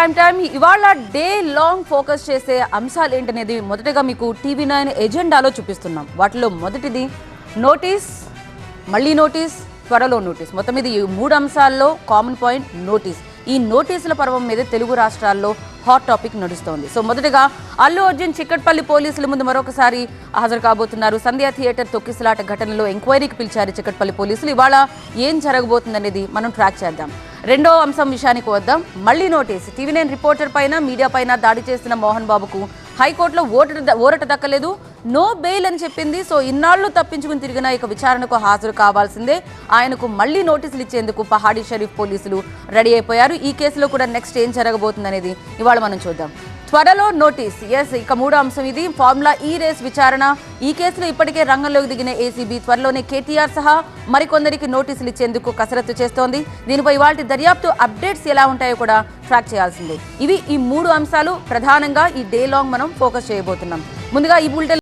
Time ఇవాళ day long focus చేసే అంశాలు ఏంటనేది మొదటగా మీకు TV9 ఎజెండాలో చూపిస్తున్నాం. వాటిలో మొదటిది నోటీస్, మళ్ళీ నోటీస్, త్వరలో నోటీస్. మొత్తం మీద ఈ మూడు అంశాల్లో కామన్ పాయింట్ నోటీస్. ఈ నోటీసుల పర్వం మీద తెలుగు రాష్ట్రాల్లో హాట్ టాపిక్ నడుస్తోంది. సో మొదటగా అల్లు అర్జున్ చిక్కట్పల్లి పోలీసుల ముందు మరొకసారి హాజరు కాబోతున్నారు. సంధ్యా థియేటర్ తొక్కిసలాట ఘటనలో ఎంక్వైరీకి పిలిచారు చిక్కట్పల్లి పోలీసులు. ఇవాళ ఏం జరగబోతుందనేది మనం ట్రాక్ చేద్దాం. రెండో అంశం విషయానికి వద్దాం. మళ్ళీ నోటీస్. TV9 రిపోర్టర్ పైన, మీడియా పైన దాడి చేసిన మోహన్ బాబుకు హైకోర్టులో ఊరట దక్కలేదు, నో బెయిల్ అని చెప్పింది. సో ఇన్నాళ్లు తప్పించుకుని తిరిగిన ఇక విచారణకు హాజరు కావాల్సిందే. ఆయనకు మళ్లీ నోటీసులు ఇచ్చేందుకు పహాడీ షరీఫ్ పోలీసులు రెడీ అయిపోయారు. ఈ కేసులో కూడా నెక్స్ట్ ఏం జరగబోతుందనేది ఇవాళ మనం చూద్దాం. త్వరలో నోటీస్. ఎస్, ఇక మూడో అంశం ఇది. ఫార్ములా ఈ రేస్ విచారణ. ఈ కేసులో ఇప్పటికే రంగంలోకి దిగిన ACB త్వరలోనే KTR సహా మరికొందరికి నోటీసులు ఇచ్చేందుకు కసరత్తు చేస్తోంది. దీనిపై ఇవాళ దర్యాప్తు అప్డేట్స్ ఎలా ఉంటాయో కూడా ట్రాక్ చేయాల్సిందే. ఇవి ఈ మూడు అంశాలు ప్రధానంగా ఈ డే లాంగ్ మనం ఫోకస్ చేయబోతున్నాం. ముందుగా ఈ బులెటిన్